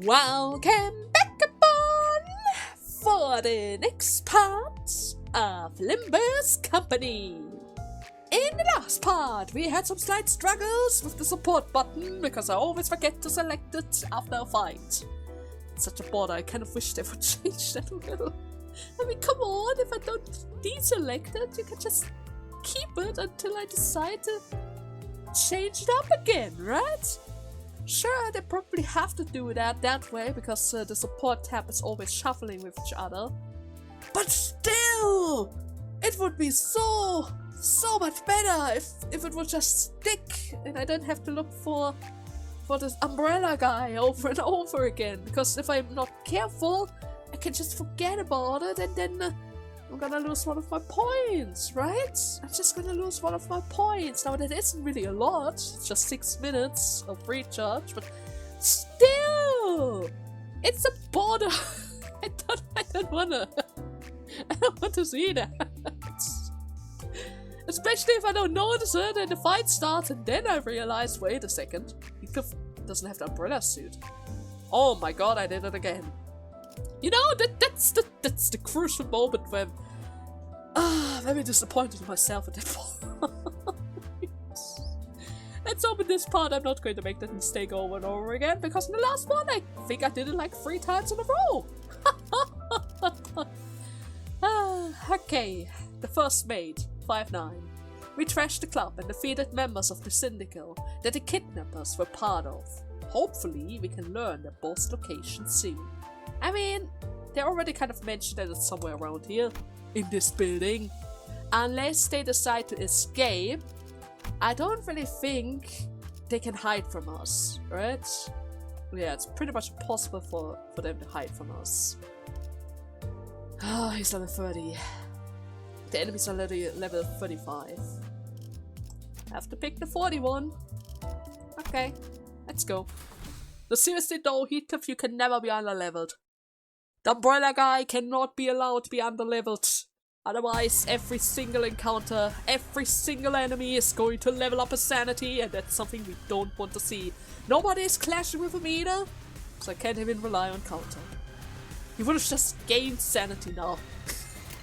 Welcome back upon for the next part of Limbus Company. In the last part, we had some slight struggles with the support button because I always forget to select it after a fight. It's such a bother, I kind of wish they would change that a little. I mean, come on, if I don't deselect it, you can just keep it until I decide to change it up again, right? Sure, they probably have to do that way because the support tab is always shuffling with each other. But still, it would be so much better if it would just stick and I don't have to look for this umbrella guy over and over again. Because if I'm not careful, I can just forget about it and then I'm gonna lose one of my points, right? I'm just gonna lose one of my points. Now that isn't really a lot, it's just 6 minutes of recharge, but still! It's a bother! I don't want to see that. Especially if I don't notice it and the fight starts and then I realize, wait a second, he doesn't have the umbrella suit. Oh my god, I did it again. You know, that's the crucial moment where I'm very disappointed in myself at that point. Let's open this part. I'm not going to make that mistake over and over again because in the last one I think I did it like 3 times in a row. Okay, the first maid, 5-9. We trashed the club and defeated members of the syndicate that the kidnappers were part of. Hopefully we can learn their boss location soon. I mean, they already kind of mentioned that it's somewhere around here, in this building. Unless they decide to escape, I don't really think they can hide from us, right? Yeah, it's pretty much impossible for them to hide from us. Ah, he's level 30. The enemies are level 35. Have to pick the 41. Okay, let's go. No, seriously though, Heathcliff, you can never be underleveled. The umbrella guy cannot be allowed to be underleveled. Otherwise, every single encounter, every single enemy is going to level up his sanity, and that's something we don't want to see. Nobody is clashing with him either, so I can't even rely on counter. He would have just gained sanity now.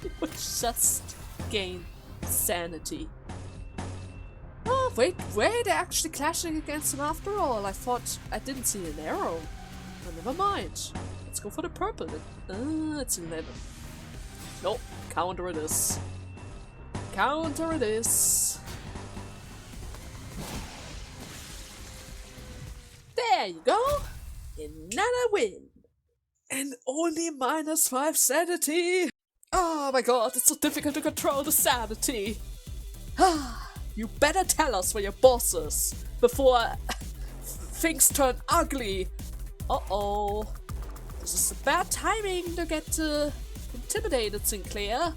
He would just gain sanity. Oh, wait, they're actually clashing against him after all. I thought I didn't see an arrow. But never mind. Let's go for the purple. It's 11. Nope, counter it is. Counter it is. There you go. Another win. And only -5 sanity. Oh my god, it's so difficult to control the sanity. You better tell us where your boss is before things turn ugly. Uh-oh. This is a bad timing to get intimidated, Sinclair.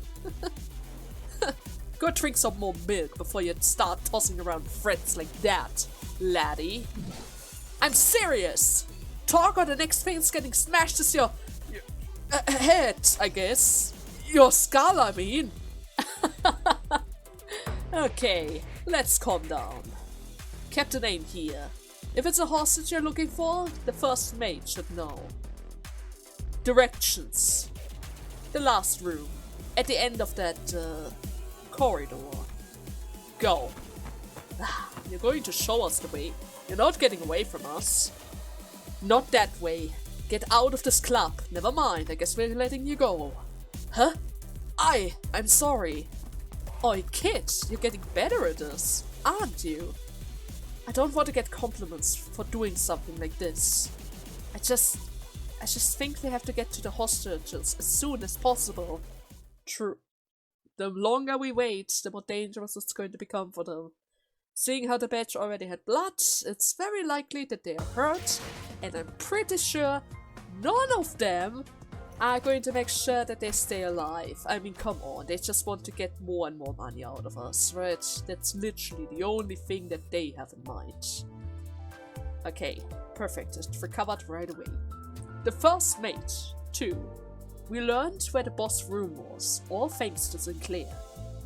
Go drink some more milk before you start tossing around threats like that, laddie. I'm serious! Talk or the next thing's getting smashed is your head, I guess. Your skull, I mean. Okay, let's calm down. Captain Aim here. If it's a hostage you're looking for, the first mate should know. Directions. The last room. At the end of that corridor. Go. You're going to show us the way. You're not getting away from us. Not that way. Get out of this club. Never mind, I guess we're letting you go. Huh? I'm sorry. Oi, kid, you're getting better at this, aren't you? I don't want to get compliments for doing something like this. I just think we have to get to the hostages as soon as possible. True. The longer we wait, the more dangerous it's going to become for them. Seeing how the badge already had blood, it's very likely that they are hurt, and I'm pretty sure none of them are going to make sure that they stay alive. I mean, come on, they just want to get more and more money out of us, right? That's literally the only thing that they have in mind. Okay, perfect, it's recovered right away. The first mate, 2. We learned where the boss room was, all thanks to Sinclair.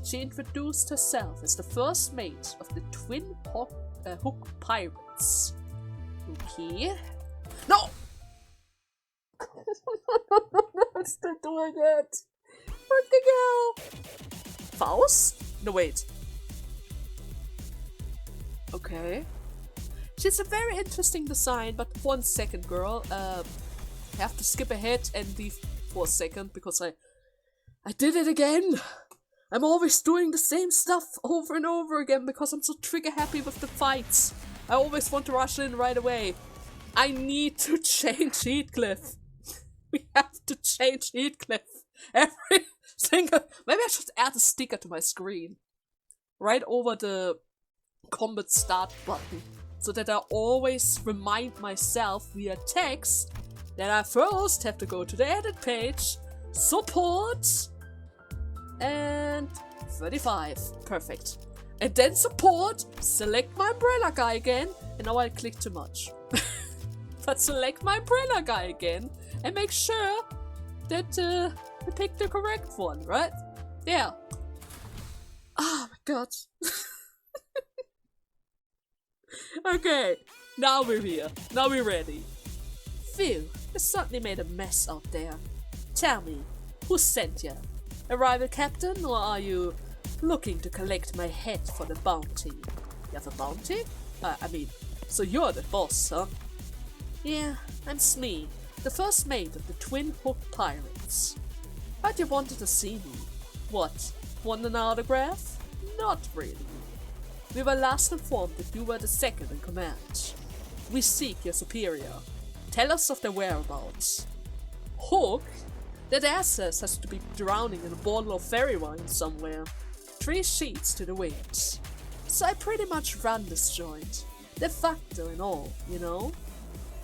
She introduced herself as the first mate of the Twin Hook Pirates. Okay. No! I'm still doing it. Fucking hell. Faust? No, wait. Okay. She's a very interesting design, but 1 second, girl. I have to skip ahead and leave for a second because I did it again. I'm always doing the same stuff over and over again because I'm so trigger happy with the fights. I always want to rush in right away. I need to change Heathcliff. We have to change Heathcliff. Every single... Maybe I should add a sticker to my screen. Right over the combat start button. So that I always remind myself via text that I first have to go to the edit page, support, and 35. Perfect. And then support, select my umbrella guy again, and now I click too much. But select my umbrella guy again, and make sure that I picked the correct one, right? Yeah. Oh my god. Okay, now we're here. Now we're ready. Phew, you certainly made a mess out there. Tell me, who sent you? A rival captain, or are you looking to collect my head for the bounty? You have a bounty? I mean, so you're the boss, huh? Yeah, I'm Smee, the first mate of the Twin Hook Pirates. But you wanted to see me. What, want an autograph? Not really. We were last informed that you were the second in command. We seek your superior. Tell us of their whereabouts. Hook? That ass has to be drowning in a bottle of fairy wine somewhere. 3 sheets to the wind. So I pretty much run this joint. De facto and all, you know?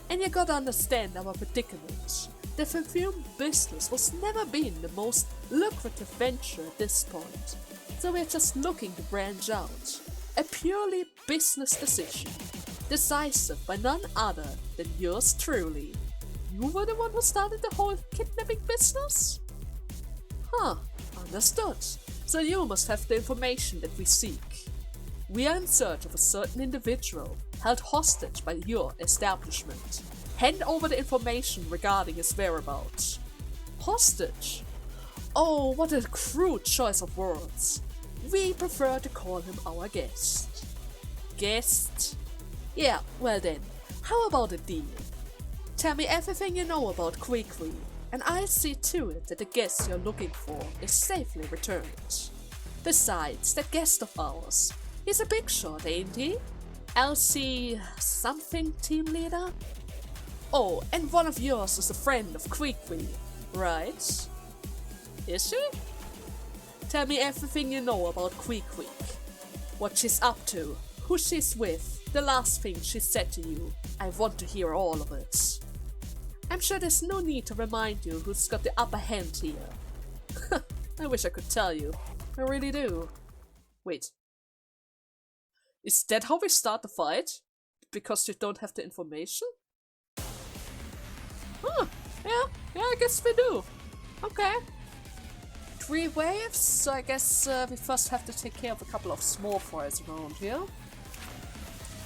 And you gotta understand our predicament. The perfume business was never been the most lucrative venture at this point. So we're just looking to branch out. A purely business decision. Decisive by none other than yours truly. You were the one who started the whole kidnapping business? Huh, understood. So you must have the information that we seek. We are in search of a certain individual held hostage by your establishment. Hand over the information regarding his whereabouts. Hostage? Oh, what a crude choice of words. We prefer to call him our guest. Guest? Yeah, well then, how about a deal? Tell me everything you know about Kwee, and I'll see to it that the guest you're looking for is safely returned. Besides, that guest of ours, he's a big shot, ain't he? LC something team leader? Oh, and one of yours is a friend of Kwee, right? Is she? Tell me everything you know about Kwee. What she's up to, who she's with, the last thing she said to you. I want to hear all of it. I'm sure there's no need to remind you who's got the upper hand here. I wish I could tell you. I really do. Wait. Is that how we start the fight? Because you don't have the information? Huh, yeah, I guess we do. Okay. 3 waves, so I guess we first have to take care of a couple of small fires around here.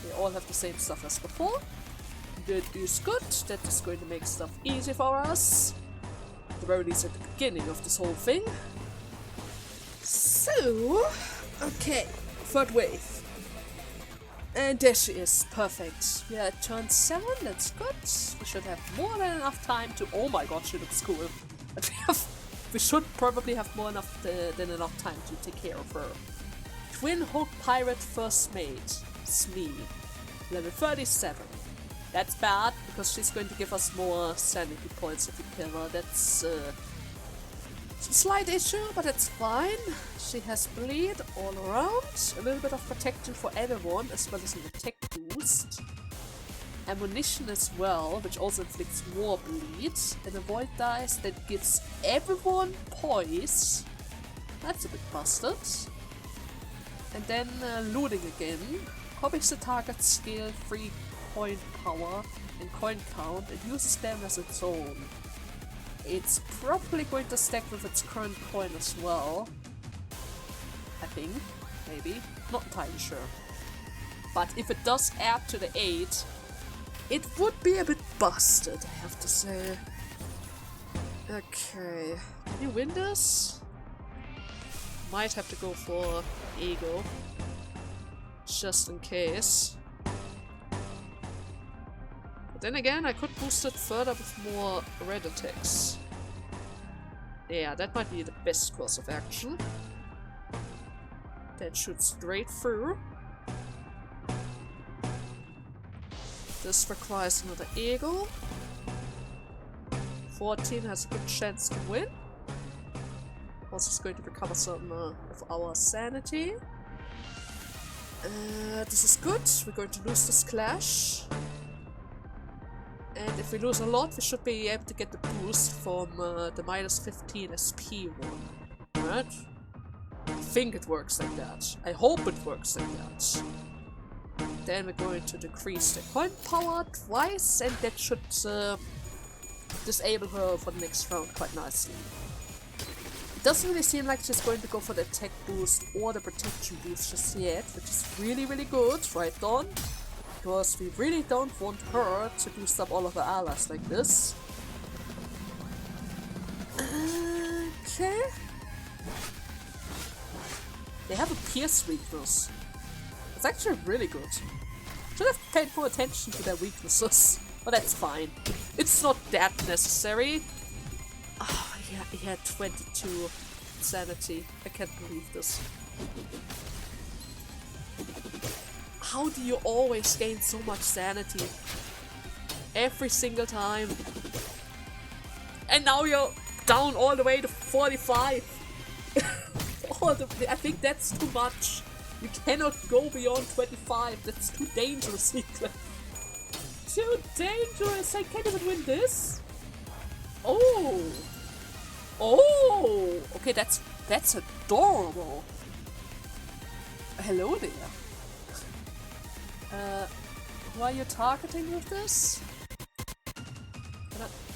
They all have the same stuff as before. That is good, that is going to make stuff easy for us. The very least at the beginning of this whole thing. So, okay, 3rd wave. And there she is, perfect. We are at turn 7, that's good. We should have more than enough time to... Oh my god, she looks cool. We should probably have more than enough time to take care of her. Twin Hook Pirate First Mate, Smee. Level 37. That's bad, because she's going to give us more sanity points if we kill her. That's a slight issue, but it's fine. She has bleed all around. A little bit of protection for everyone, as well as an attack boost. Ammunition as well, which also inflicts more bleed. And a void dice that gives everyone poise. That's a bit busted. And then looting again. Copies the target's skill, 3 coin power, and coin count, and uses them as its own. It's probably going to stack with its current coin as well. I think. Maybe. Not entirely sure. But if it does add to the 8, it would be a bit busted, I have to say. Okay. Can you win this? Might have to go for ego. Just in case. But then again, I could boost it further with more red attacks. Yeah, that might be the best course of action. That shoots straight through. This requires another ego. 14 has a good chance to win. Also, it's going to recover some of our sanity. This is good. We're going to lose this clash. And if we lose a lot, we should be able to get the boost from the minus 15 SP one. Right? I think it works like that. I hope it works like that. Then we're going to decrease the coin power twice, and that should disable her for the next round quite nicely. It doesn't really seem like she's going to go for the attack boost or the protection boost just yet, which is really, really good, right, Dawn? Because we really don't want her to boost up all of her allies like this. Okay. They have a pierce weakness. It's actually really good. Should have paid more attention to their weaknesses, but that's fine. It's not that necessary. Oh, yeah, he had 22 sanity. I can't believe this. How do you always gain so much sanity? Every single time. And now you're down all the way to 45. I think that's too much. You cannot go beyond 25. That's too dangerous, Nicola. Too dangerous. I can't even win this. Oh. Oh. Okay, that's adorable. Hello there. Who are you targeting with this?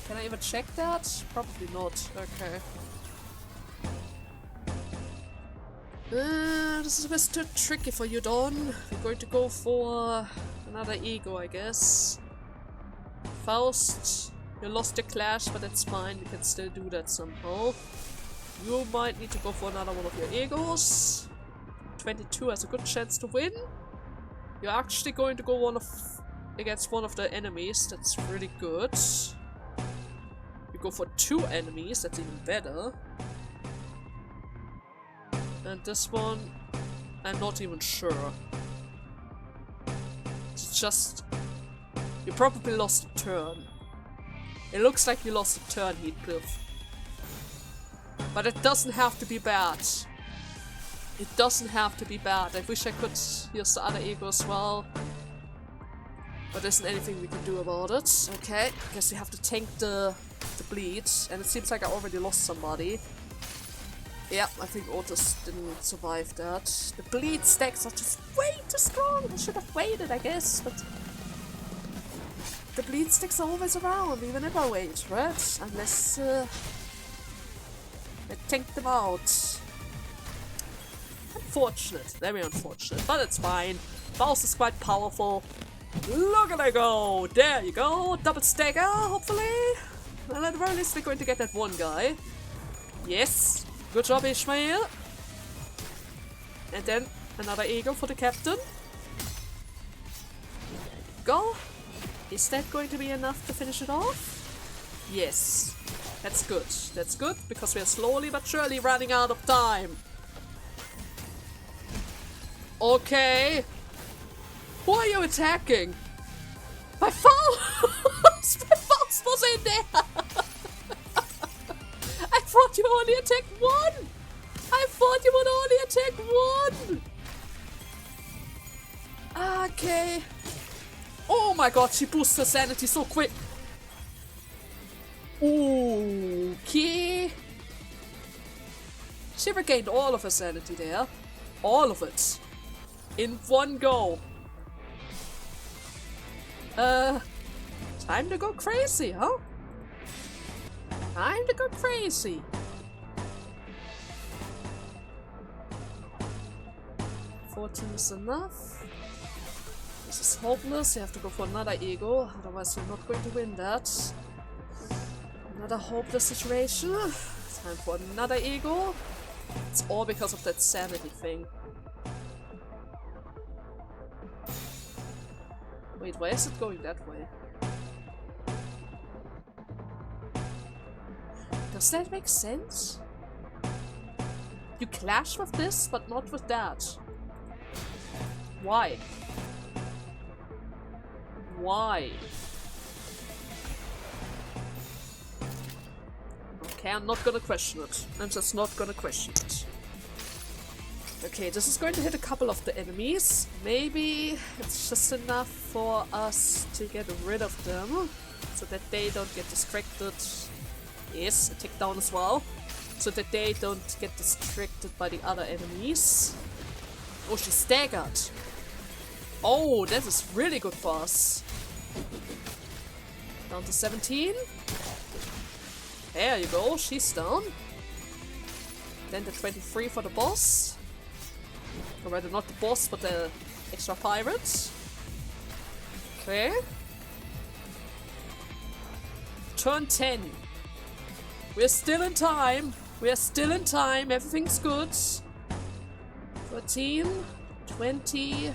Can I even check that? Probably not. Okay. This is a bit too tricky for you, Dawn. We're going to go for another ego, I guess. Faust, you lost your clash, but that's fine. We can still do that somehow. You might need to go for another one of your egos. 22 has a good chance to win. You're actually going to go against one of the enemies. That's really good. You go for 2 enemies. That's even better. And this one, I'm not even sure. It's just... You probably lost a turn. It looks like you lost a turn, Heathcliff. But it doesn't have to be bad. It doesn't have to be bad. I wish I could use the other ego as well. But there isn't anything we can do about it. Okay, I guess we have to tank the bleed. And it seems like I already lost somebody. Yeah, I think Otis didn't survive that. The bleed stacks are just way too strong. I should have waited, I guess, but the bleed stacks are always around, even if I wait, right? Unless I tank them out. Unfortunate, very unfortunate, but it's fine. Faust is quite powerful. Look at her go! There you go, double stagger, hopefully. Well, at the very least, we're going to get that one guy. Yes. Good job, Ishmael. And then another ego for the captain. Go. Is that going to be enough to finish it off? Yes. That's good. That's good, because we are slowly but surely running out of time. Okay. Who are you attacking? My Faust! My Faust was in there! I thought you only attacked one! I thought you would only attack one! Okay. Oh my god, she boosts her sanity so quick. Okay. She regained all of her sanity there. All of it. In one go. Time to go crazy, huh? Time to go crazy. $14 is enough. This is hopeless. You have to go for another ego, otherwise you're not going to win that. Another hopeless situation. Time for another ego. It's all because of that sanity thing. Wait, why is it going that way? Does that make sense? You clash with this, but not with that. Why? Why? Okay, I'm not gonna question it. I'm just not gonna question it. Okay, this is going to hit a couple of the enemies. Maybe it's just enough for us to get rid of them, so that they don't get distracted. Yes, a tick down as well. So that they don't get distracted by the other enemies. Oh, she's staggered. Oh, that is really good for us. Down to 17. There you go, she's down. Then the 23 for the boss. Or rather, not the boss, but the extra pirate. Okay. Turn 10. We're still in time. We're still in time. Everything's good. 13, 20,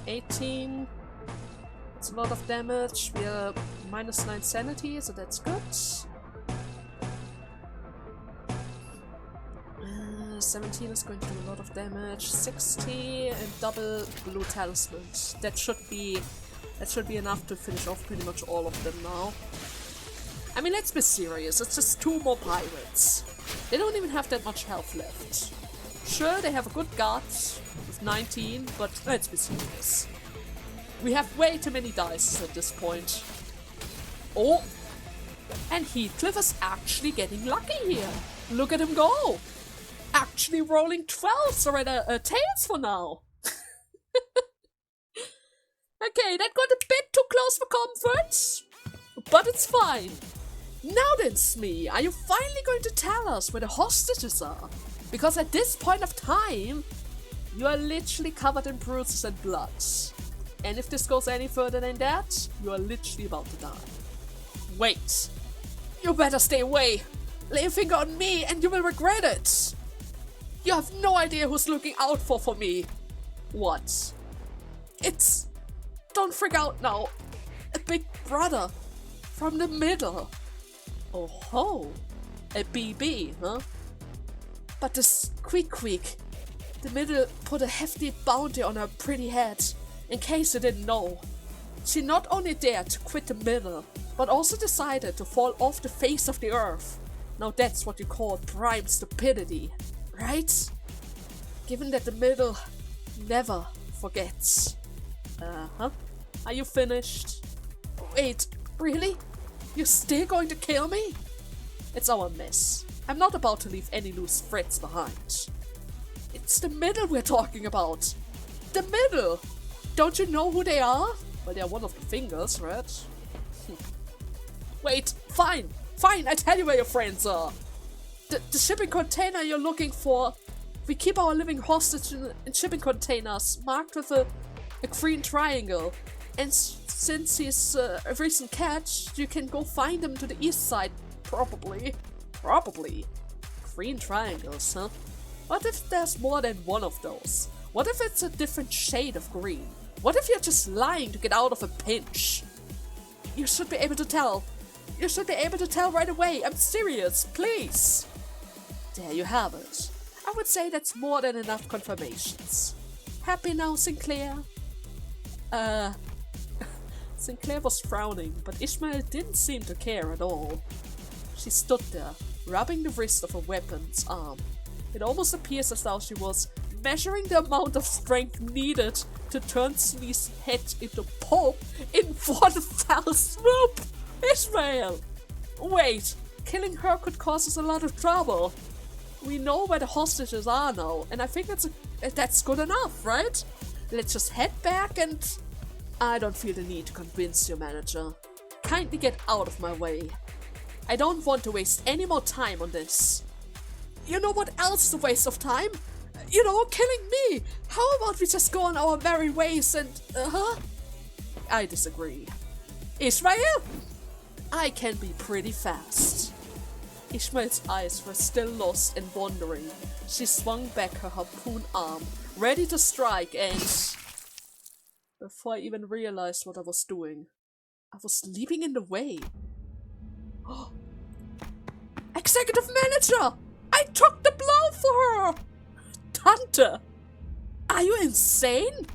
18. That's a lot of damage. We are -9 sanity, so that's good. 17 is going to do a lot of damage. 60 and double blue talisman. That should be enough to finish off pretty much all of them now. I mean, let's be serious. It's just 2 more pirates. They don't even have that much health left. Sure, they have a good guard with 19, but let's be serious. We have way too many dice at this point. Oh! And Heathcliff is actually getting lucky here. Look at him go! Actually rolling 12s or tails for now. Okay, that got a bit too close for comfort, but it's fine. Now then, Smee, are you finally going to tell us where the hostages are? Because at this point of time, you are literally covered in bruises and blood. And if this goes any further than that, you are literally about to die. Wait. You better stay away. Lay a finger on me and you will regret it. You have no idea who's looking out for me. What? It's... Don't freak out now. A big brother. From the middle. Oh ho. A BB, huh? But this Squeak, the middle put a hefty bounty on her pretty head. In case you didn't know. She not only dared to quit the middle, but also decided to fall off the face of the earth. Now that's what you call prime stupidity, right? Given that the middle never forgets. Uh-huh. Are you finished? Wait, really? You're still going to kill me? It's our mess. I'm not about to leave any loose threads behind. It's the middle we're talking about. The middle! Don't you know who they are? Well, they're one of the fingers, right? Wait, fine, I tell you where your friends are. The shipping container you're looking for. We keep our living hostage in shipping containers marked with a green triangle. And since he's a recent catch, you can go find him to the east side, probably. Green triangles, huh? What if there's more than one of those? What if it's a different shade of green? What if you're just lying to get out of a pinch? You should be able to tell. You should be able to tell right away. I'm serious, please. There you have it. I would say that's more than enough confirmations. Happy now, Sinclair? Sinclair was frowning, but Ishmael didn't seem to care at all. She stood there, rubbing the wrist of her weapon's arm. It almost appears as though she was measuring the amount of strength needed to turn Smee's head into pulp in one fell swoop! Ishmael! Wait, killing her could cause us a lot of trouble. We know where the hostages are now, and I think that's good enough, right? Let's just head back and... I don't feel the need to convince you, manager. Kindly get out of my way. I don't want to waste any more time on this. You know what else is a waste of time? You know, killing me! How about we just go on our merry ways and... I disagree. Ishmael? I can be pretty fast. Ishmael's eyes were still lost and wandering. She swung back her harpoon arm, ready to strike, and before I even realized what I was doing, I was leaping in the way. Executive Manager! I took the blow for her! Tante! Are you insane?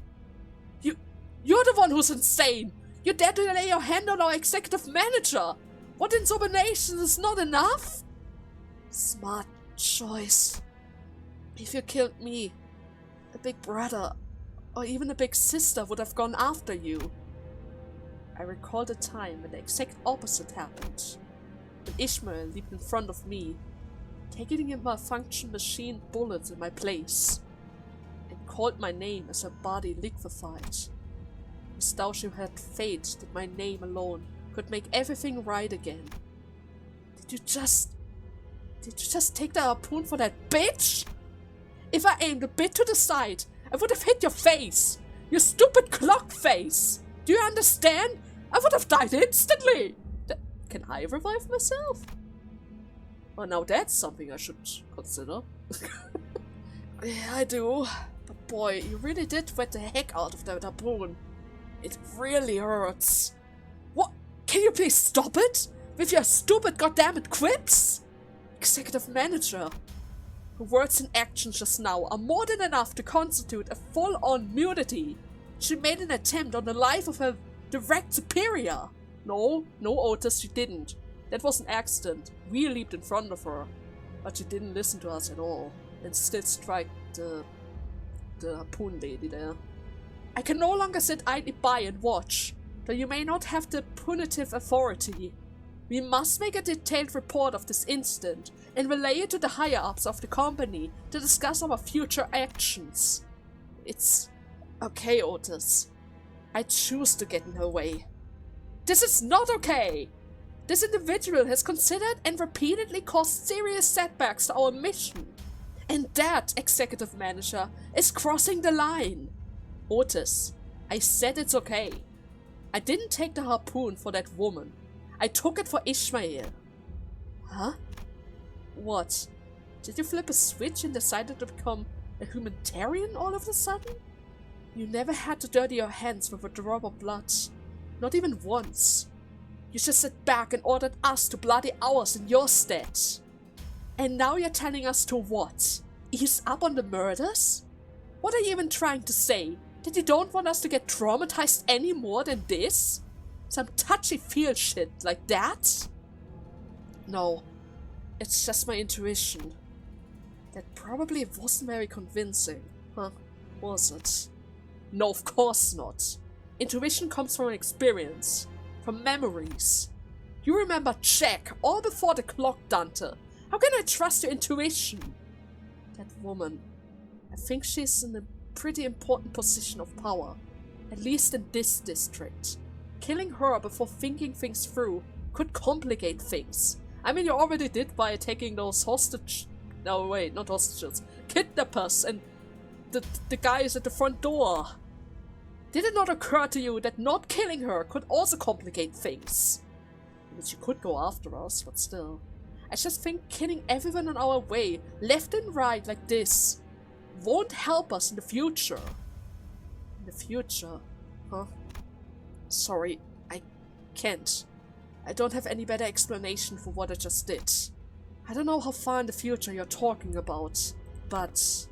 You're the one who's insane! You dare to lay your hand on our Executive Manager! What insubordination is not enough? Smart choice. If you killed me, a big brother, or even a big sister would have gone after you. I recalled a time when the exact opposite happened. When Ishmael leaped in front of me, taking a malfunction machine bullet in my place, and called my name as her body liquefied. As though she had faith that my name alone could make everything right again. Did you just take the harpoon for that bitch? If I aimed a bit to the side, I would have hit your face! You stupid clock face! Do you understand? I would have died instantly! Can I revive myself? Well, now that's something I should consider. Yeah, I do. But boy, you really did wet the heck out of that harpoon. It really hurts. What? Can you please stop it? With your stupid goddammit quips? Executive Manager. Her words and actions just now are more than enough to constitute a full-on nudity. She made an attempt on the life of her direct superior. No, Otis, she didn't. That was an accident. We leaped in front of her. But she didn't listen to us at all. And still strike the harpoon lady there. I can no longer sit idly by and watch, though you may not have the punitive authority. We must make a detailed report of this incident and relay it to the higher-ups of the company to discuss our future actions. It's okay, Otis. I choose to get in her way. This is not okay! This individual has considered and repeatedly caused serious setbacks to our mission. And that, Executive Manager, is crossing the line. Otis, I said it's okay. I didn't take the harpoon for that woman. I took it for Ishmael. Huh? What? Did you flip a switch and decided to become a humanitarian all of a sudden? You never had to dirty your hands with a drop of blood. Not even once. You just sat back and ordered us to bloody ours in your stead. And now you're telling us to what? Ease up on the murders? What are you even trying to say? That you don't want us to get traumatized any more than this? Some touchy-feel shit like that? No, it's just my intuition. That probably wasn't very convincing, huh? Was it? No, of course not. Intuition comes from experience, from memories. You remember Jack all before the clock, Dante. How can I trust your intuition? That woman, I think she's in a pretty important position of power, at least in this district. Killing her before thinking things through could complicate things. I mean, you already did by taking those no wait, not hostages, kidnappers and the guys at the front door. Did it not occur to you that not killing her could also complicate things? I mean, she could go after us, but still. I just think killing everyone on our way, left and right like this, won't help us in the future. In the future? Huh? Sorry, I can't. I don't have any better explanation for what I just did. I don't know how far in the future you're talking about, but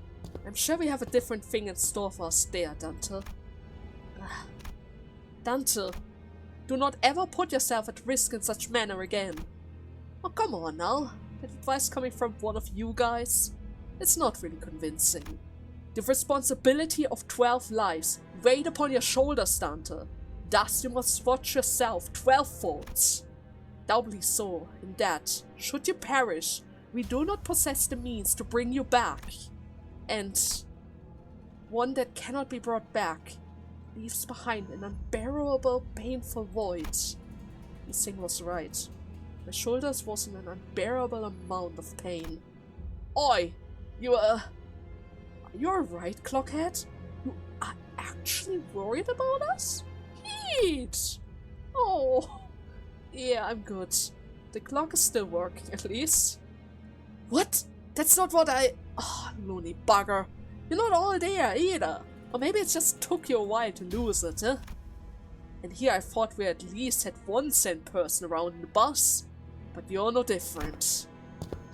I'm sure we have a different thing in store for us there, Dante. Dante, do not ever put yourself at risk in such manner again. Oh, come on now. That advice coming from one of you guys? It's not really convincing. The responsibility of 12 lives weighed upon your shoulders, Dante. Thus you must watch yourself 12-fold. Doubly so, in that, should you perish, we do not possess the means to bring you back. And one that cannot be brought back leaves behind an unbearable, painful void. This thing was right. My shoulders was in an unbearable amount of pain. Oi! You're right, Clockhead? You are actually worried about us? Heat! Oh, Yeah, I'm good. The clock is still working, at least. What? That's not what I... Oh, loony bugger. You're not all there, either. Or maybe it just took you a while to lose it, huh? And here I thought we at least had one sent person around in the bus. But you're no different.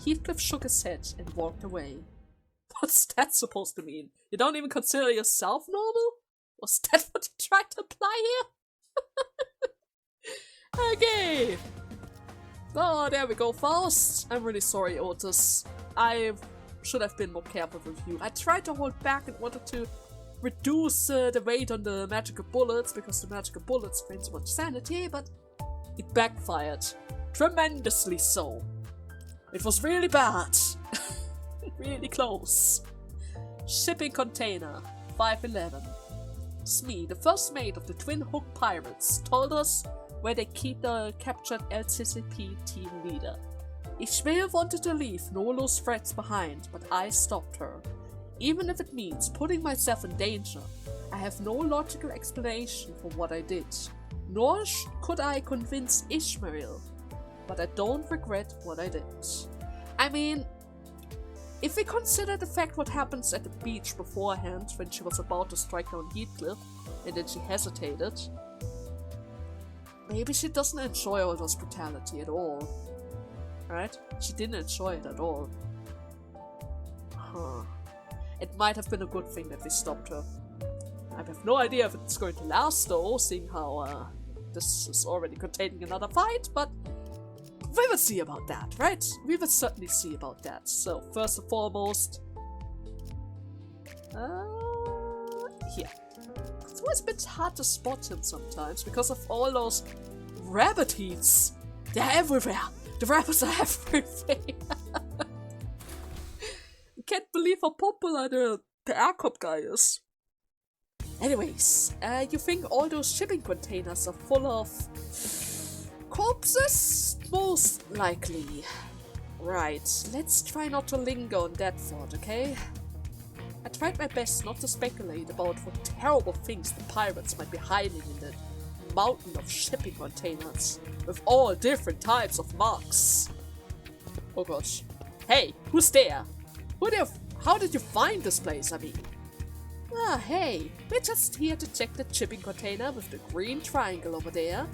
Heathcliff shook his head and walked away. What's that supposed to mean? You don't even consider yourself normal? Was that what you tried to imply here? Okay. Oh, there we go, Faust. I'm really sorry, Otis. I should have been more careful with you. I tried to hold back in order to reduce the weight on the magical bullets, because the magical bullets drain so much sanity, but it backfired. Tremendously so. It was really bad. Really close. Shipping container, 511. Smee, the first mate of the Twin Hook Pirates, told us where they keep the captured LCCP team leader. Ishmael wanted to leave no loose threats behind, but I stopped her. Even if it means putting myself in danger, I have no logical explanation for what I did. Nor could I convince Ishmael, but I don't regret what I did. I mean, if we consider the fact what happens at the beach beforehand when she was about to strike down Heathcliff and then she hesitated, maybe she doesn't enjoy all this brutality at all. Right? She didn't enjoy it at all. Huh. It might have been a good thing that we stopped her. I have no idea if it's going to last though, seeing how this is already containing another fight, but we will see about that, right? We will certainly see about that. So, first and foremost... here. It's always a bit hard to spot him sometimes, because of all those rabbit heaths. They're everywhere! The rabbits are everywhere! I can't believe how popular the aircop guy is. Anyways, you think all those shipping containers are full of... corpses? Most likely. Right, let's try not to linger on that thought, okay? I tried my best not to speculate about what terrible things the pirates might be hiding in the mountain of shipping containers, with all different types of marks. Oh gosh. Hey, who's there? How did you find this place, I mean? Ah, hey, we're just here to check the shipping container with the green triangle over there.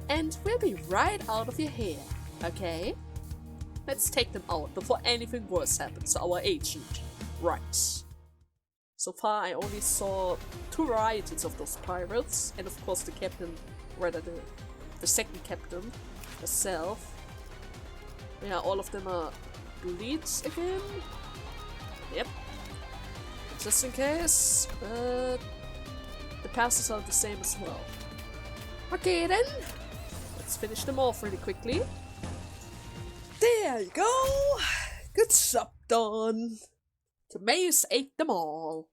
And we'll be right out of your hair, okay? Let's take them out before anything worse happens to our agent. Right. So far I only saw 2 varieties of those pirates, and of course the captain, rather the second captain herself. Yeah, all of them are bleeds again. Yep. Just in case, the passes are the same as well. Okay then. Let's finish them off really quickly. There you go! Good job done! The maze ate them all.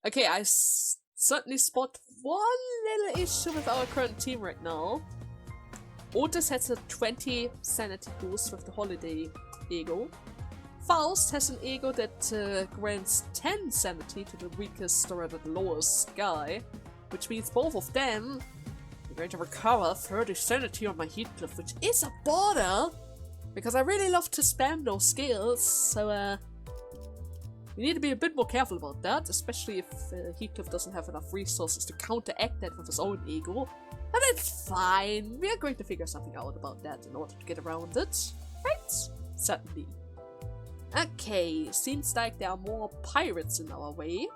Okay, I certainly spot one little issue with our current team right now. Otis has a 20 sanity boost with the holiday ego. Faust has an ego that grants 10 sanity to the weakest or rather the lowest guy, which means both of them are going to recover 30 sanity on my Heathcliff, which is a border, because I really love to spam those skills, so we need to be a bit more careful about that, especially if Heathcliff doesn't have enough resources to counteract that with his own ego. But it's fine, we are going to figure something out about that in order to get around it, right? Certainly. Okay, seems like there are more pirates in our way.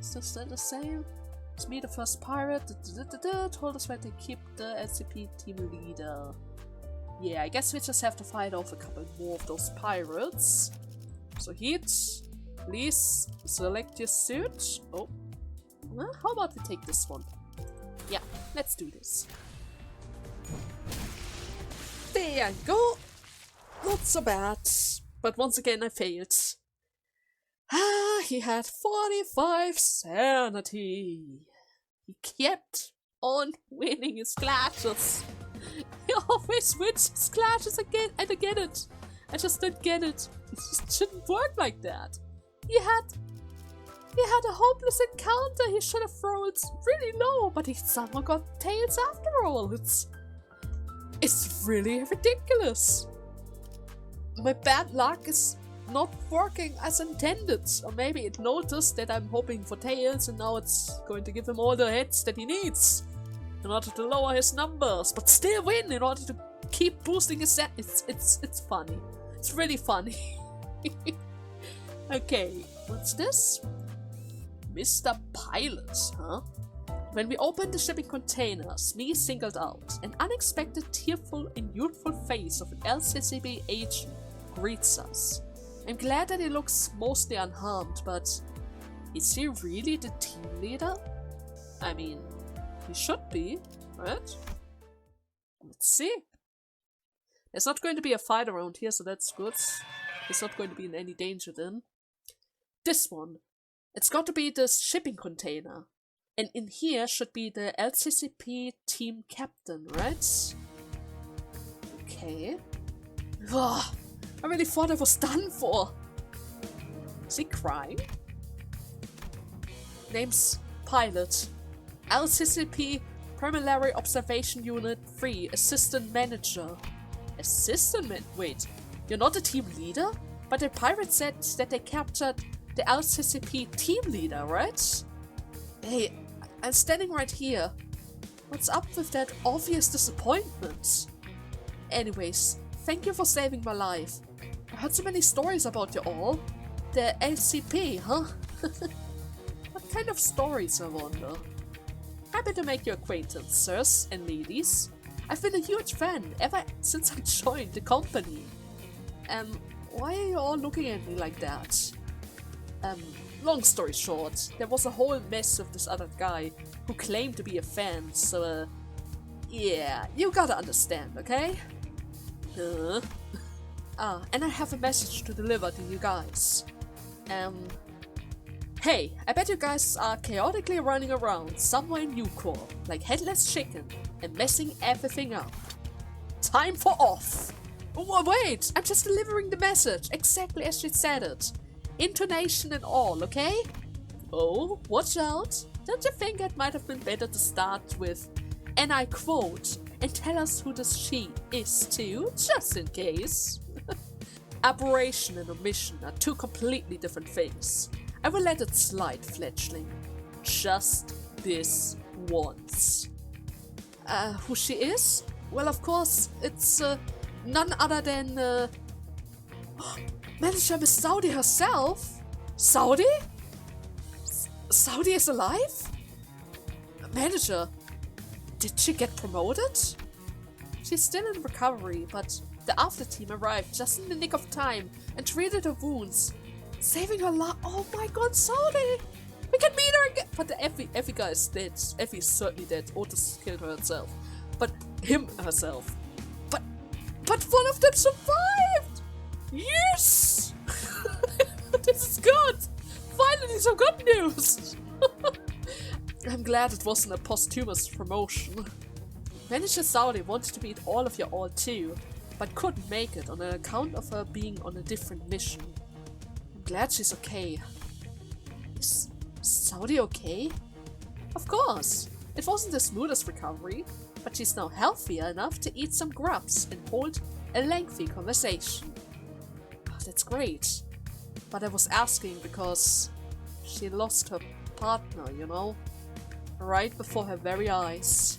Is this still the same? Smee, the first pirate, told us where to keep the SCP team leader. Yeah, I guess we just have to fight off a couple more of those pirates. So Heat, please select your suit. Oh, well, how about we take this one? Yeah, let's do this. There you go. Not so bad. But once again I failed. Ah, he had 45 sanity. He kept on winning his clashes. He always wins his clashes again, and I get it. I just don't get it. It just shouldn't work like that. He had He had a hopeless encounter. He should have thrown it really low, but he somehow got tails after all. It's really ridiculous. My bad luck is not working as intended. Or maybe it noticed that I'm hoping for tails and now it's going to give him all the hits that he needs in order to lower his numbers, but still win in order to keep boosting his set. It's funny. It's really funny. Okay, what's this? Mr. Pilot, huh? When we opened the shipping container, Smee singled out. An unexpected, tearful and youthful face of an LCCB agent greets us. I'm glad that he looks mostly unharmed, but is he really the team leader? I mean, he should be, right? Let's see. There's not going to be a fight around here, so that's good. He's not going to be in any danger then. This one. It's got to be this shipping container. And in here should be the LCCP team captain, right? Okay. Ugh, I really thought I was done for. Is he crying? Name's Pilot. LCCP Primary Observation Unit 3 Assistant Manager. Wait, you're not the team leader? But the pirate said that they captured the LCCP team leader, right? Hey, I'm standing right here. What's up with that obvious disappointment? Anyways, thank you for saving my life. I heard so many stories about you all. The LCP, huh? What kind of stories, I wonder? Happy to make your acquaintance, sirs and ladies. I've been a huge fan ever since I joined the company. Why are you all looking at me like that? Long story short, there was a whole mess with this other guy who claimed to be a fan, so yeah, you gotta understand, okay? And I have a message to deliver to you guys. Hey, I bet you guys are chaotically running around somewhere in Newcore, like headless chicken, and messing everything up. Time for off! Wait, I'm just delivering the message, exactly as she said it. Intonation and all, okay? Oh, watch out! Don't you think it might have been better to start with, and I quote, and tell us who this she is too, just in case? Aberration and omission are two completely different things. I will let it slide, fledgling. Just this once. Who she is? Well, of course, it's none other than Manager Miss Saudi herself. Saudi? Saudi is alive? Manager, did she get promoted? She's still in recovery, but the after team arrived just in the nick of time and treated her wounds, saving her life. Oh my god, Saudi! We can meet her again! But Effie guy is dead. Effie's certainly dead. Otis killed her herself. But him herself. But one of them survived! Yes! This is good! Finally some good news! I'm glad it wasn't a posthumous promotion. Manager Saudi wanted to meet all of you all too, but couldn't make it on account of her being on a different mission. I'm glad she's okay. Is Saudi okay? Of course! It wasn't the smoothest recovery, but she's now healthier enough to eat some grubs and hold a lengthy conversation. Oh, that's great. But I was asking because she lost her partner, you know? Right before her very eyes.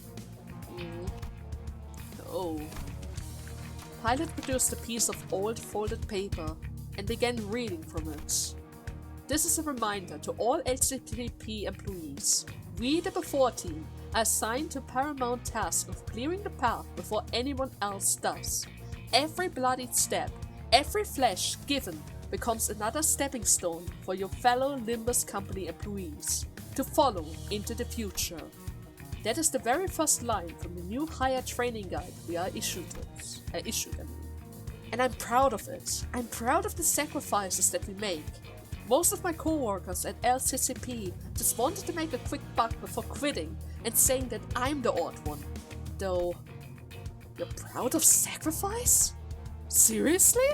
Oh. Pilot produced a piece of old folded paper and began reading from it. This is a reminder to all LCTP employees. We, the Before team, are assigned to paramount task of clearing the path before anyone else does. Every bloodied step, every flash given becomes another stepping stone for your fellow Limbus company employees to follow into the future. That is the very first line from the new hire training guide we are issued. And I'm proud of it. I'm proud of the sacrifices that we make. Most of my co-workers at LCCP just wanted to make a quick buck before quitting and saying that I'm the odd one. Though, you're proud of sacrifice? Seriously?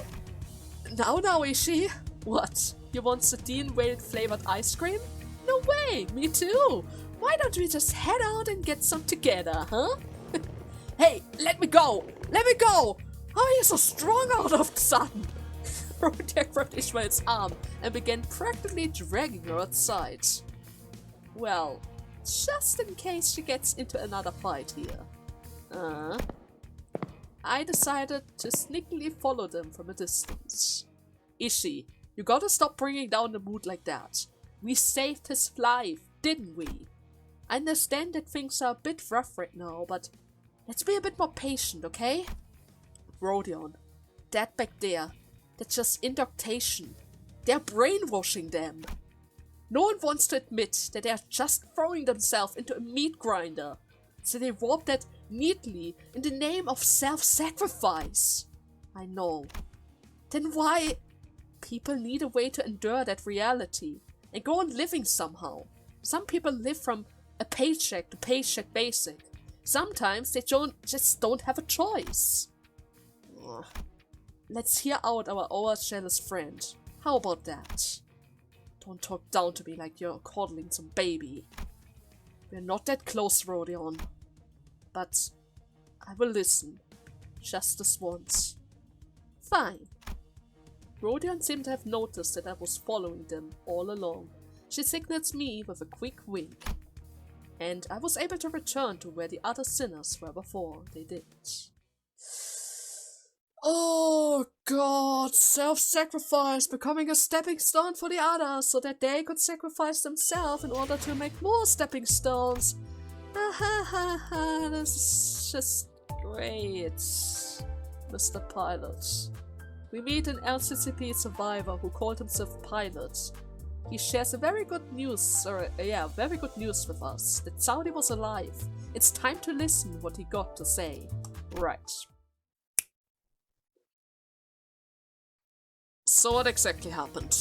Now, Ishi? What? You want sardine whale flavored ice cream? No way, me too. Why don't we just head out and get some together, huh? Hey, let me go! Let me go! How are you so strong all of a sudden? Rhodia grabbed Ishmael's arm and began practically dragging her outside. Well, just in case she gets into another fight here. I decided to sneakily follow them from a distance. Ishi, you gotta stop bringing down the mood like that. We saved his life, didn't we? I understand that things are a bit rough right now, but let's be a bit more patient, okay? Rodion, that back there, that's just induction. They're brainwashing them. No one wants to admit that they are just throwing themselves into a meat grinder, so they warp that neatly in the name of self-sacrifice. I know. Then why? People need a way to endure that reality and go on living somehow. Some people live from a paycheck to paycheck basic. Sometimes they just don't have a choice. Ugh. Let's hear out our jealous friend. How about that? Don't talk down to me like you're coddling some baby. We're not that close, Rodion. But I will listen. Just this once. Fine. Rodion seemed to have noticed that I was following them all along. She signaled me with a quick wink. And I was able to return to where the other sinners were before they did. Oh god, self-sacrifice, becoming a stepping stone for the others so that they could sacrifice themselves in order to make more stepping stones. This is just great, Mr. Pilot. We meet an LCCP survivor who called himself Pilot. He shares very good news with us, that Saudi was alive. It's time to listen what he got to say. Right. So what exactly happened?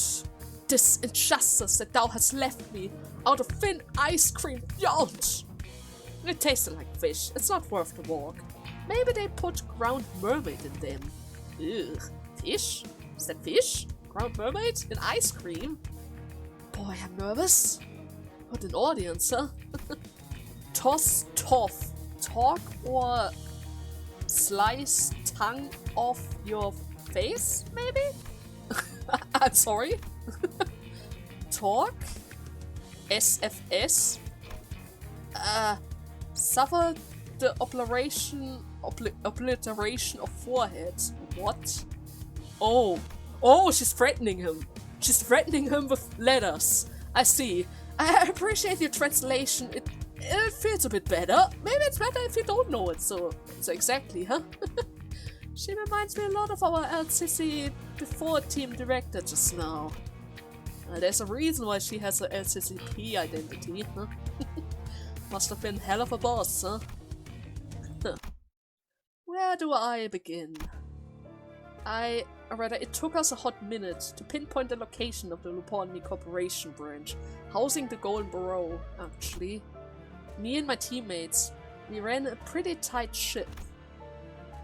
This injustice that thou hast left me out of thin ice cream beyond. It tasted like fish, it's not worth the walk. Maybe they put ground mermaid in them. Ugh, fish? Is that fish? Ground mermaid in ice cream? Boy, I'm nervous. What an audience, huh? Toss, toff, talk or slice tongue off your face, maybe? I'm sorry. Talk? SFS? Suffer the obliteration of forehead. What? Oh, she's threatening him. She's threatening him with letters. I see. I appreciate your translation. It feels a bit better. Maybe it's better if you don't know it so exactly, huh? She reminds me a lot of our LCC before team director just now. There's a reason why she has a LCCP identity, huh? Must have been hell of a boss, huh? Where do I begin? It took us a hot minute to pinpoint the location of the Luponmi Corporation branch, housing the Golden Burrow, actually. Me and my teammates, we ran a pretty tight ship.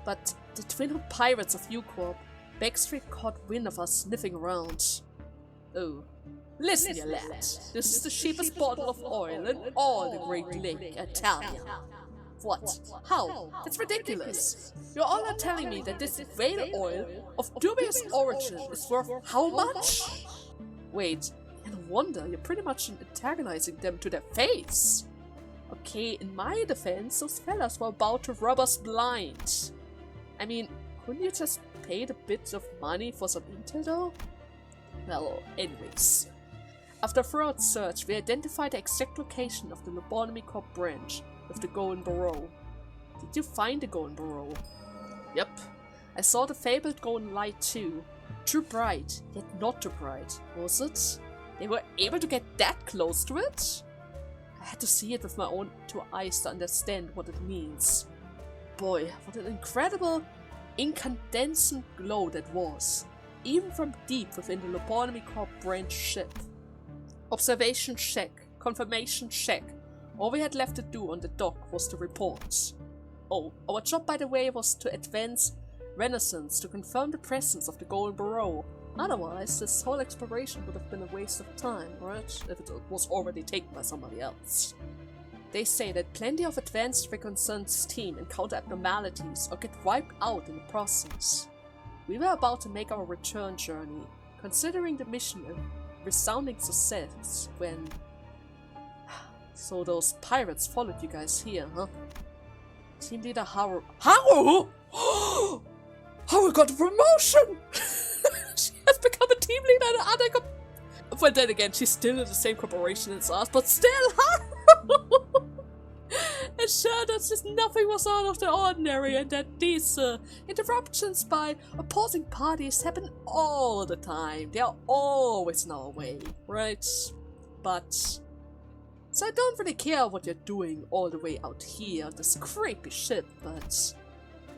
But the twin pirates of U-Corp, Backstreet caught wind of us sniffing around. Oh. Listen, you lad. This is the cheapest bottle of oil in all the Great Lake, I tell you. What? How? That's ridiculous. You all are telling me that this whale oil of dubious origin is worth how much? Wait, no wonder you're pretty much antagonizing them to their face. Okay, in my defense, those fellas were about to rob us blind. I mean, couldn't you just pay a bit of money for some intel though? Well, anyways. After a thorough search, we identified the exact location of the Lobotomy Corp branch with the Golden Burrow. Did you find the Golden Burrow? Yep. I saw the fabled golden light too. Too bright, yet not too bright, was it? They were able to get that close to it? I had to see it with my own two eyes to understand what it means. Boy, what an incredible incandescent glow that was, even from deep within the Lobotomy Corp branch ship. Observation check, confirmation check. All we had left to do on the dock was to report. Oh, our job by the way was to advance Renaissance to confirm the presence of the Golden Burrow Otherwise, this whole exploration would have been a waste of time, right? If it was already taken by somebody else. They say that plenty of advanced reconnaissance team encounter abnormalities or get wiped out in the process. We were about to make our return journey, considering the mission a resounding success when... So those pirates followed you guys here, huh? Team leader Haru... Haru?! Haru got a promotion! She has become a team leader in another But then again, she's still in the same corporation as us, but still Haru! It showed us just nothing was out of the ordinary and that these interruptions by opposing parties happen all the time. They are always in our way, right? But... So I don't really care what you're doing all the way out here on this creepy ship, but...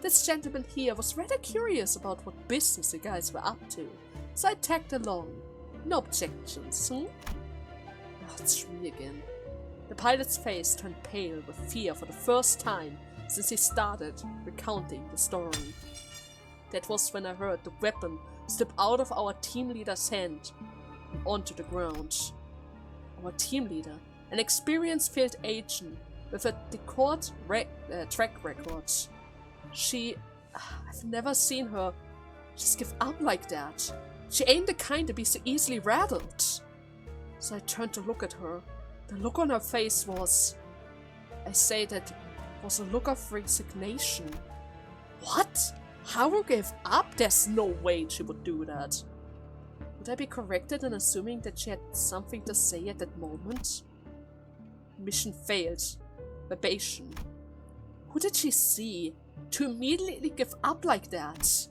This gentleman here was rather curious about what business you guys were up to, so I tagged along. No objections, Oh, it's me again. The pilot's face turned pale with fear for the first time since he started recounting the story. That was when I heard the weapon slip out of our team leader's hand and onto the ground. Our team leader, an experienced field agent with a decor track record. I've never seen her just give up like that. She ain't the kind to be so easily rattled. So I turned to look at her. The look on her face was... I say that was a look of resignation. What? Haru gave up? There's no way she would do that. Would I be corrected in assuming that she had something to say at that moment? Mission failed. Verbation. Who did she see to immediately give up like that?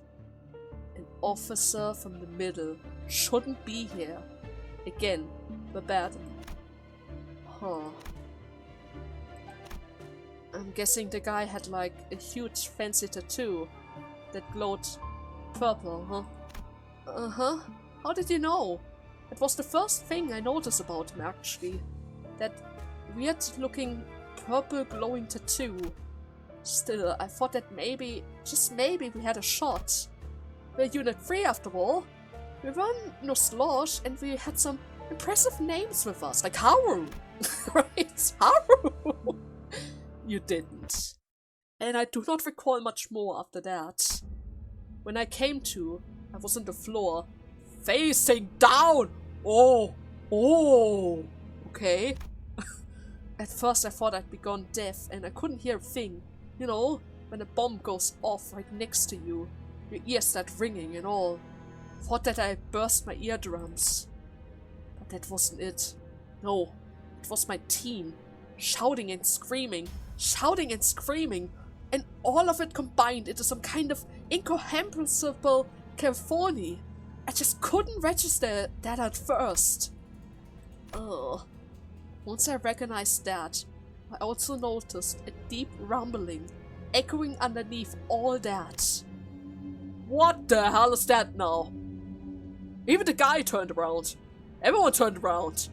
An officer from the middle shouldn't be here. Again, verbatim. Huh. I'm guessing the guy had like a huge fancy tattoo that glowed purple, huh? Uh-huh. How did you know? It was the first thing I noticed about him, actually. That weird looking purple glowing tattoo. Still, I thought that maybe, just maybe, we had a shot. We're Unit 3 after all. We run no slosh and we had some impressive names with us, like Haru. Right? Haru! You didn't. And I do not recall much more after that. When I came to, I was on the floor, facing down! Oh! Okay. At first I thought I'd be gone deaf and I couldn't hear a thing. You know, when a bomb goes off right next to you, your ears start ringing and all. Thought that I burst my eardrums. But that wasn't it. No, it was my team. Shouting and screaming, and all of it combined into some kind of incomprehensible cacophony. I just couldn't register that at first. Ugh. Once I recognized that, I also noticed a deep rumbling echoing underneath all that. What the hell is that now? Even the guy turned around. Everyone turned around.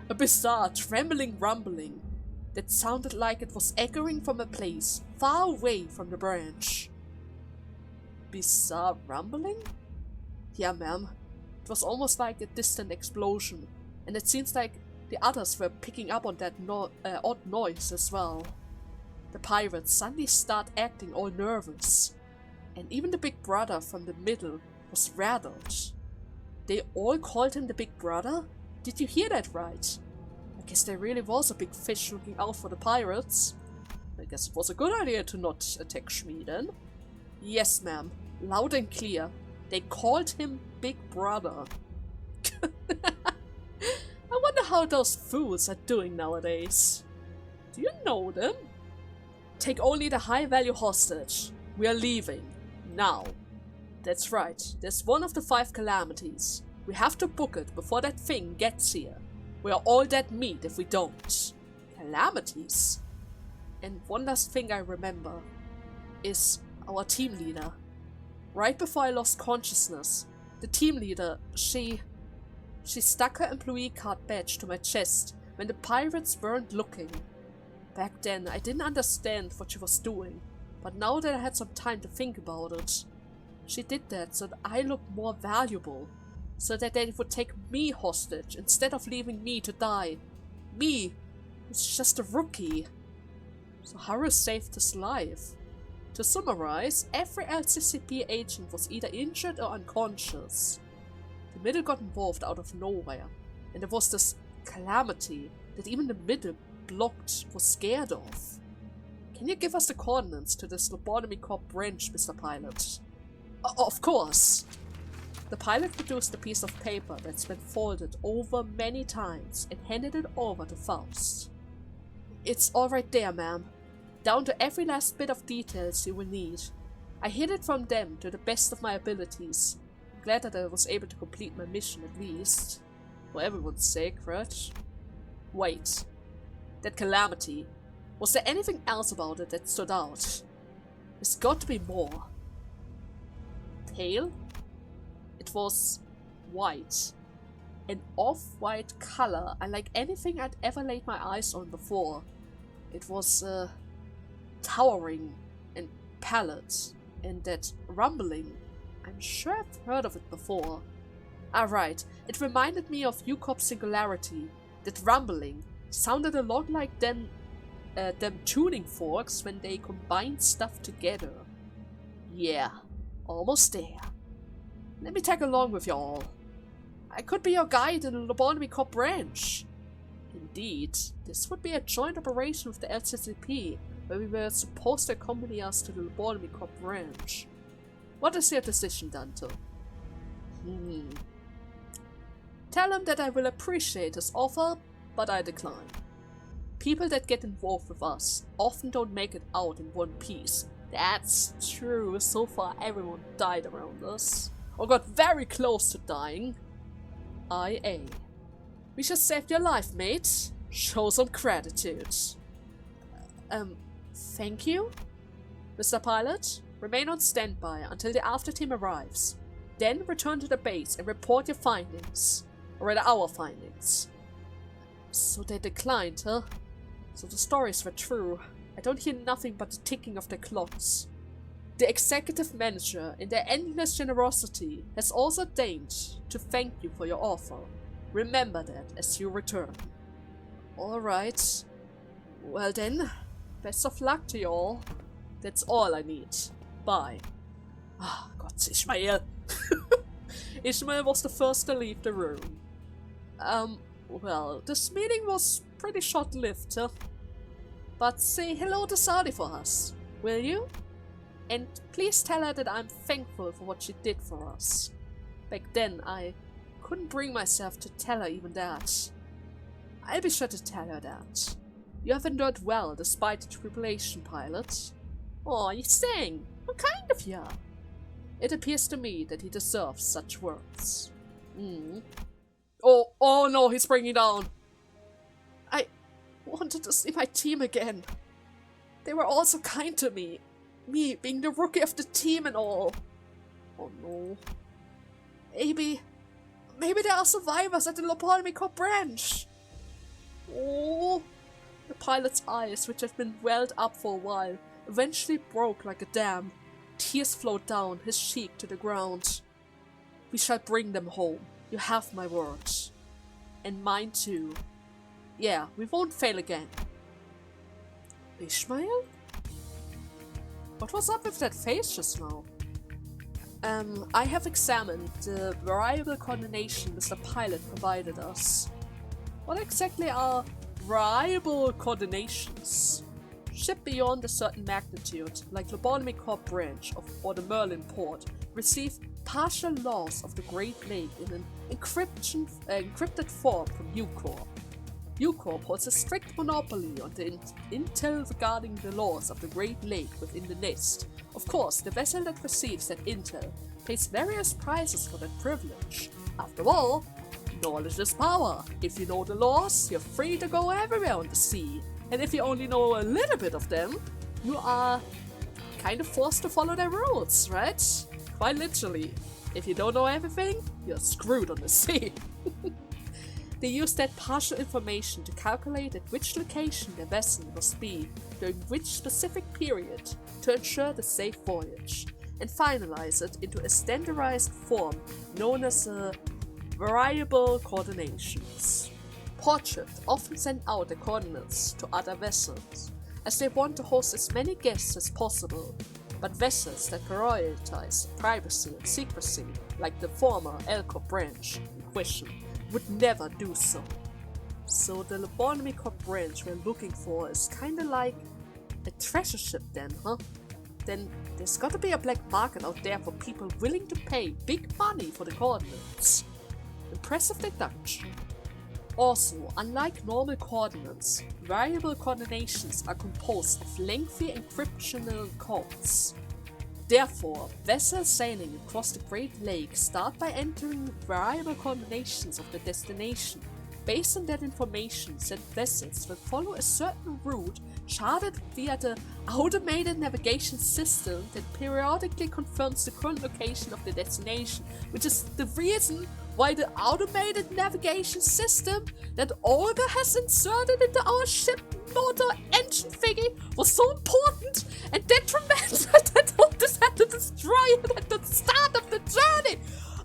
A bizarre, trembling rumbling that sounded like it was echoing from a place far away from the branch. Bizarre rumbling? Yeah, ma'am. It was almost like a distant explosion, and it seems like the others were picking up on that odd noise as well. The pirates suddenly start acting all nervous, and even the big brother from the middle was rattled. They all called him the big brother? Did you hear that right? I guess there really was a big fish looking out for the pirates. I guess it was a good idea to not attack Smee then. Yes, ma'am. Loud and clear. They called him Big Brother. I wonder how those fools are doing nowadays. Do you know them? Take only the high-value hostage. We are leaving. Now. That's right. There's one of the 5 calamities. We have to book it before that thing gets here. We are all dead meat if we don't. Calamities? And one last thing I remember is our team leader. Right before I lost consciousness, the team leader, she stuck her employee card badge to my chest when the pirates weren't looking. Back then, I didn't understand what she was doing, but now that I had some time to think about it, she did that so that I looked more valuable so that they would take me hostage instead of leaving me to die. Me, who's just a rookie. So Haru saved his life. To summarize, every LCCP agent was either injured or unconscious. The middle got involved out of nowhere, and there was this calamity that even the middle blocked was scared of. Can you give us the coordinates to this Lobotomy Corp branch, Mr. Pilot? Of course! The pilot produced a piece of paper that's been folded over many times and handed it over to Faust. It's all right there, ma'am. Down to every last bit of details you will need. I hid it from them to the best of my abilities. I'm glad that I was able to complete my mission at least. For everyone's sake, right? Wait. That calamity. Was there anything else about it that stood out? There's got to be more. Pale? It was white. An off-white color, unlike anything I'd ever laid my eyes on before. It was, towering and pallid, and that rumbling. I'm sure I've heard of it before. Ah, right. It reminded me of UCorp's Singularity. That rumbling sounded a lot like them tuning forks when they combine stuff together. Yeah, almost there. Let me tag along with y'all. I could be your guide in the Lobotomy Corp branch. Indeed, this would be a joint operation with the LCCP, where we were supposed to accompany us to the Lobotomy Corp branch. What is your decision, Dante? Tell him that I will appreciate his offer, but I decline. People that get involved with us often don't make it out in one piece. That's true, so far everyone died around us, or got very close to dying. IA. We just saved your life, mate. Show some gratitude. Thank you? Mr. Pilot, remain on standby until the after-team arrives. Then return to the base and report your findings. Or rather, our findings. So they declined, huh? So the stories were true. I don't hear nothing but the ticking of their clocks. The executive manager, in their endless generosity, has also deigned to thank you for your offer. Remember that as you return. Alright. Well then, best of luck to you all. That's all I need. Bye. Ah, Gott, Ishmael. Ishmael was the first to leave the room. Well, this meeting was pretty short-lived, huh? But say hello to Saudi for us, will you? And please tell her that I'm thankful for what she did for us. Back then, I couldn't bring myself to tell her even that. I'll be sure to tell her that. You have endured well despite the tribulation, Pilot. Aw, you sang! How kind of ya! It appears to me that he deserves such words. Oh no, he's bringing down! I wanted to see my team again. They were all so kind to me. Me being the rookie of the team and all. Oh no. Maybe there are survivors at the Lobotomy Corp branch. Oh. The pilot's eyes, which had been welled up for a while, eventually broke like a dam. Tears flowed down his cheek to the ground. We shall bring them home. You have my word. And mine too. Yeah, we won't fail again. Ishmael? What was up with that face just now? I have examined the variable coordination Mr. Pilot provided us. What exactly are variable coordinations? Ship beyond a certain magnitude, like Lobotomy Corp branch or the Merlin port, receive partial loss of the Great Lake in an encrypted form from UCorp. UCorp holds a strict monopoly on the intel regarding the laws of the Great Lake within the nest. Of course, the vessel that receives that intel pays various prices for that privilege. After all, knowledge is power. If you know the laws, you're free to go everywhere on the sea. And if you only know a little bit of them, you are kind of forced to follow their rules, right? Quite literally. If you don't know everything, you're screwed on the sea. They use that partial information to calculate at which location the vessel must be during which specific period to ensure the safe voyage, and finalize it into a standardized form known as a Variable coordinations. Portrait often send out the coordinates to other vessels, as they want to host as many guests as possible, but vessels that prioritize privacy and secrecy, like the former Elco branch in question, would never do so. So the Lobotomy Corp branch we're looking for is kinda like a treasure ship then, huh? Then there's gotta be a black market out there for people willing to pay big money for the coordinates. Impressive deduction. Also, unlike normal coordinates, variable coordinations are composed of lengthy encryptional codes. Therefore, vessels sailing across the Great Lakes start by entering variable coordinations of the destination. Based on that information, said vessels will follow a certain route charted via the automated navigation system that periodically confirms the current location of the destination, which is the reason why the automated navigation system that Olga has inserted into our ship motor engine thingy was so important and detrimental that Otis had to destroy it at the start of the journey.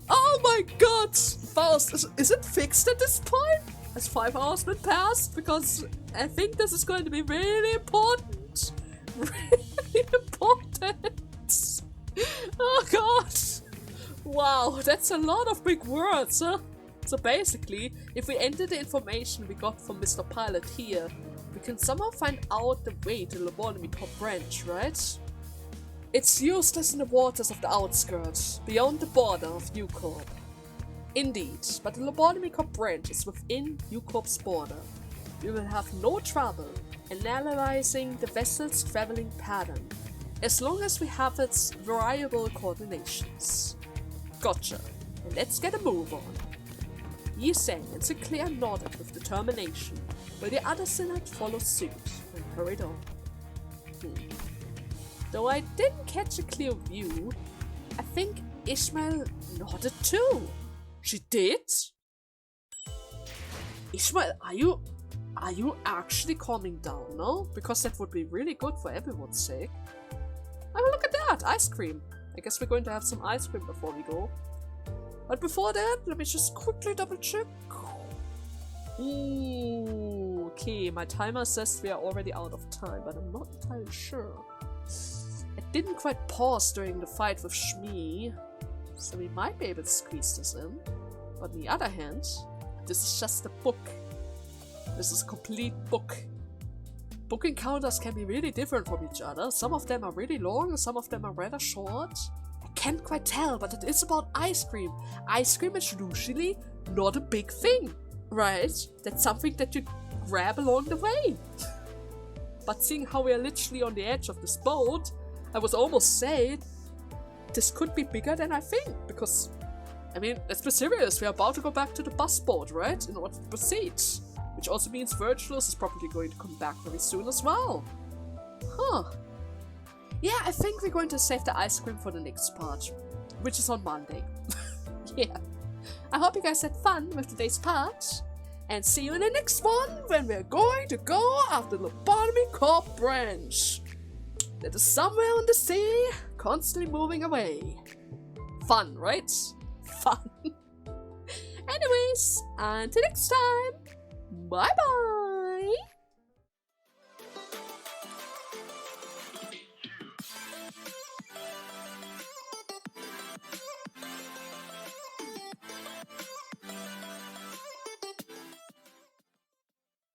Oh my god! Faust, is it fixed at this point? Has 5 hours been passed? Because I think this is going to be really important. Really important. Oh god. Wow, that's a lot of big words, huh? So basically, if we enter the information we got from Mr. Pilot here, we can somehow find out the way to the Lobotomy Corp branch, right? It's useless in the waters of the outskirts, beyond the border of UCorp. Indeed, but the Lobotomy Corp branch is within UCorp's border. We will have no trouble in analyzing the vessel's traveling pattern, as long as we have its variable coordinations. Gotcha, and let's get a move on. Yi sang and Sinclair nodded with determination, while the other synod followed suit and hurried on. Though I didn't catch a clear view, I think Ishmael nodded too. She did? Ishmael, are you actually calming down now? Because that would be really good for everyone's sake. Oh, look at that! Ice cream! I guess we're going to have some ice cream before we go. But before that, let me just quickly double check. Ooh, okay, my timer says we are already out of time, but I'm not entirely sure. It didn't quite pause during the fight with Smee, so we might be able to squeeze this in. But on the other hand, this is just a book. This is a complete book. Book encounters can be really different from each other. Some of them are really long, some of them are rather short. I can't quite tell, but it is about ice cream. Ice cream is usually not a big thing, right? That's something that you grab along the way. But seeing how we are literally on the edge of this boat, I was almost saying this could be bigger than I think, because, I mean, let's be serious, we are about to go back to the bus boat, right? In order to proceed. Which also means Virtuous is probably going to come back very soon as well. Huh. Yeah, I think we're going to save the ice cream for the next part, which is on Monday. Yeah. I hope you guys had fun with today's part, and see you in the next one when we're going to go after the Lobotomy Corp branch. That is somewhere on the sea, constantly moving away. Fun, right? Fun. Anyways, until next time. Bye bye!